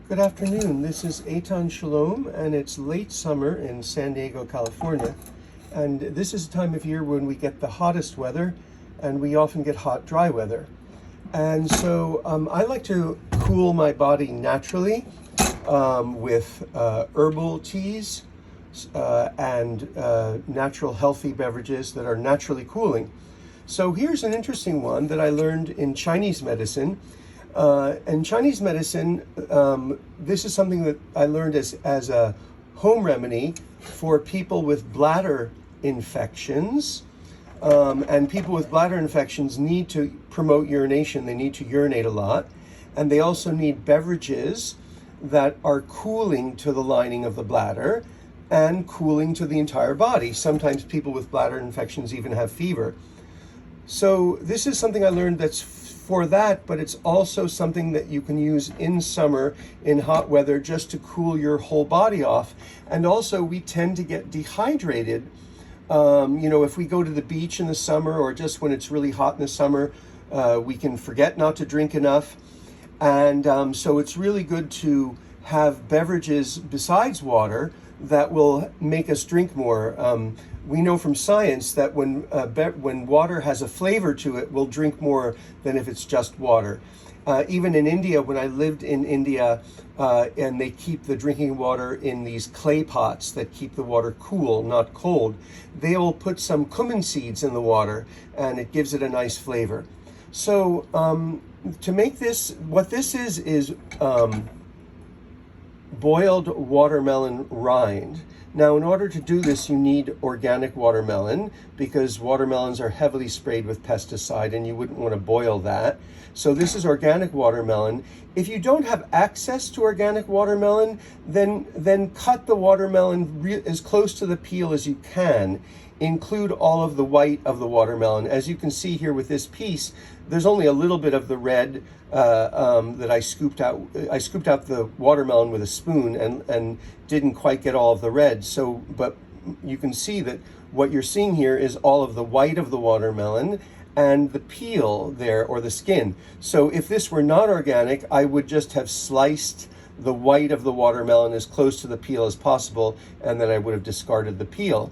Good afternoon. This is Eitan Shalom, and it's late summer in San Diego, California. And this is a time of year when we get the hottest weather, and we often get hot, dry weather. And so I like to cool my body naturally with herbal teas and natural healthy beverages that are naturally cooling. So here's an interesting one that I learned in Chinese medicine. In Chinese medicine, this is something that I learned as a home remedy for people with bladder infections. And people with bladder infections need to promote urination. They need to urinate a lot. And they also need beverages that are cooling to the lining of the bladder and cooling to the entire body. Sometimes people with bladder infections even have fever. So this is something I learned that's for that, but it's also something that you can use in summer in hot weather just to cool your whole body off. And also we tend to get dehydrated. If we go to the beach in the summer or just when it's really hot in the summer, we can forget not to drink enough. And so it's really good to have beverages besides water that will make us drink more. We know from science that when water has a flavor to it, we'll drink more than if it's just water. Even in India, when I lived in India, and they keep the drinking water in these clay pots that keep the water cool, not cold, they will put some cumin seeds in the water, and it gives it a nice flavor. So to make this, what this is boiled watermelon rind. Now, in order to do this, you need organic watermelon because watermelons are heavily sprayed with pesticide and you wouldn't want to boil that. So this is organic watermelon. If you don't have access to organic watermelon, then cut the watermelon as close to the peel as you can. Include all of the white of the watermelon. As you can see here with this piece, there's only a little bit of the red that I scooped out. I scooped out the watermelon with a spoon and didn't quite get all of the red. So, but you can see that what you're seeing here is all of the white of the watermelon and the peel there, or the skin. So if this were not organic, I would just have sliced the white of the watermelon as close to the peel as possible, and then I would have discarded the peel.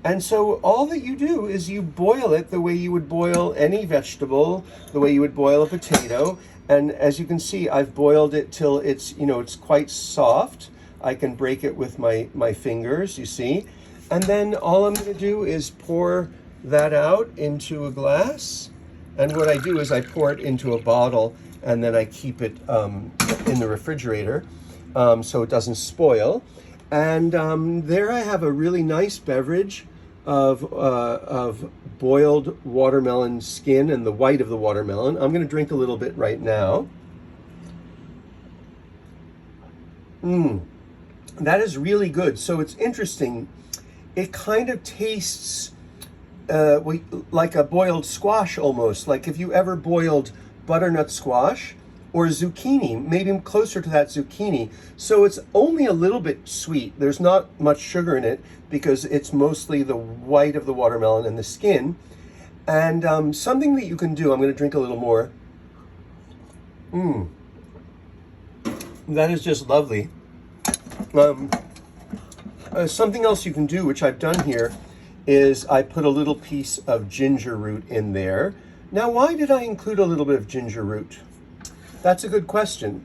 And so all that you do is you boil it the way you would boil any vegetable, the way you would boil a potato. And as you can see, I've boiled it till it's quite soft. I can break it with my fingers, you see. And then all I'm going to do is pour that out into a glass. And what I do is I pour it into a bottle, and then I keep it in the refrigerator so it doesn't spoil. And there I have a really nice beverage of boiled watermelon skin and the white of the watermelon. I'm going to drink a little bit right now. That is really good. So it's interesting. It kind of tastes like a boiled squash almost. Like if you ever boiled butternut squash or zucchini, maybe closer to that zucchini. So it's only a little bit sweet. There's not much sugar in it because it's mostly the white of the watermelon and the skin. And something that you can do, I'm going to drink a little more. That is just lovely. Something else you can do, which I've done here, is I put a little piece of ginger root in there. Now, why did I include a little bit of ginger root? That's a good question.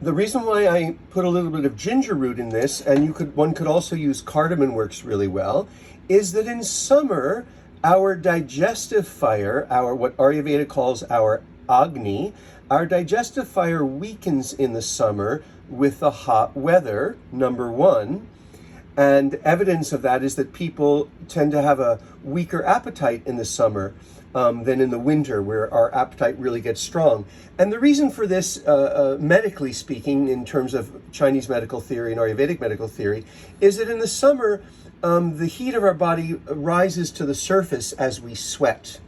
The reason why I put a little bit of ginger root in this, and one could also use cardamom, works really well, is that in summer, our digestive fire, what Ayurveda calls our acne, our digestive fire weakens in the summer with the hot weather, number one. And evidence of that is that people tend to have a weaker appetite in the summer than in the winter, where our appetite really gets strong. And the reason for this, medically speaking, in terms of Chinese medical theory and Ayurvedic medical theory, is that in the summer, the heat of our body rises to the surface as we sweat.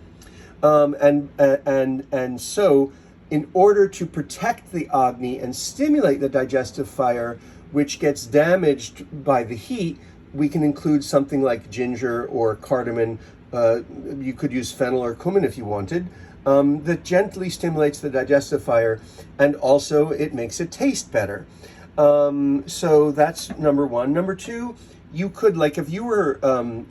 And so, in order to protect the agni and stimulate the digestive fire, which gets damaged by the heat, we can include something like ginger or cardamom. You could use fennel or cumin if you wanted. that gently stimulates the digestive fire, and also it makes it taste better. So that's number one. Number two, you could, like, if you were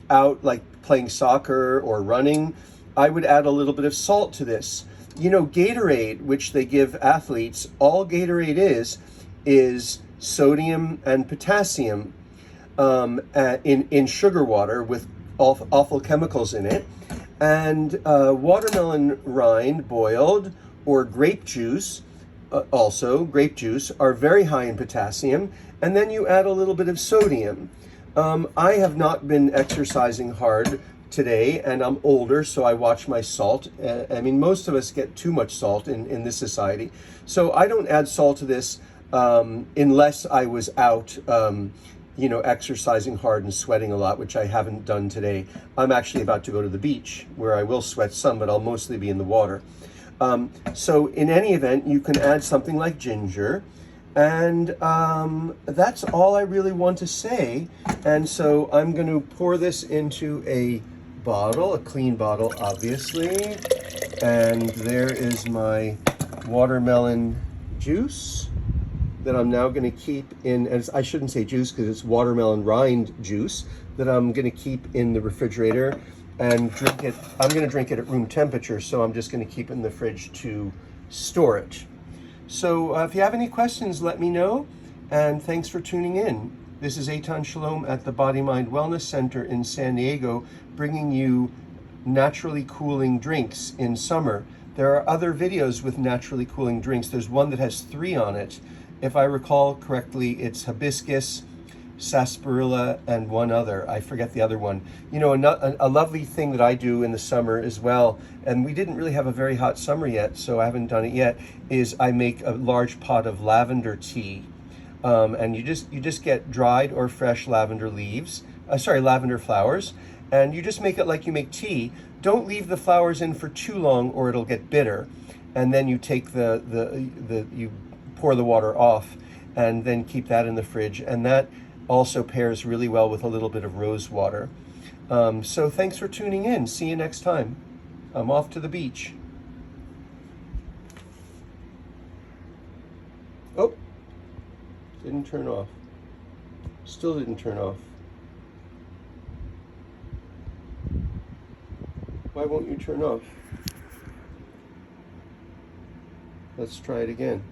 out like playing soccer or running, I would add a little bit of salt to this. You know, Gatorade, which they give athletes, all Gatorade is sodium and potassium in sugar water with awful chemicals in it. And watermelon rind boiled, or grape juice, also grape juice, are very high in potassium. And then you add a little bit of sodium. I have not been exercising hard today, and I'm older, so I watch my salt. I mean, most of us get too much salt in this society. So I don't add salt to this unless I was out, you know, exercising hard and sweating a lot, which I haven't done today. I'm actually about to go to the beach where I will sweat some, but I'll mostly be in the water. So in any event, you can add something like ginger. And that's all I really want to say. And so I'm going to pour this into a bottle, a clean bottle, obviously. And there is my watermelon juice that I'm now going to keep in, as I shouldn't say juice because it's watermelon rind juice, that I'm going to keep in the refrigerator and drink it. I'm going to drink it at room temperature, so I'm just going to keep it in the fridge to store it. So if you have any questions, let me know, and thanks for tuning in. This is Eitan Shalom at the Body Mind Wellness Center in San Diego, bringing you naturally cooling drinks in summer. There are other videos with naturally cooling drinks. There's one that has 3 on it. If I recall correctly, it's hibiscus, sarsaparilla, and one other. I forget the other one. You know, a lovely thing that I do in the summer as well, and we didn't really have a very hot summer yet, so I haven't done it yet, is I make a large pot of lavender tea. And you just get dried or fresh lavender leaves, lavender flowers, and you just make it like you make tea. Don't leave the flowers in for too long or it'll get bitter. And then you take you pour the water off and then keep that in the fridge. And that also pairs really well with a little bit of rose water. So thanks for tuning in. See you next time. I'm off to the beach. Oh, didn't turn off. Still didn't turn off. Why won't you turn off? Let's try it again.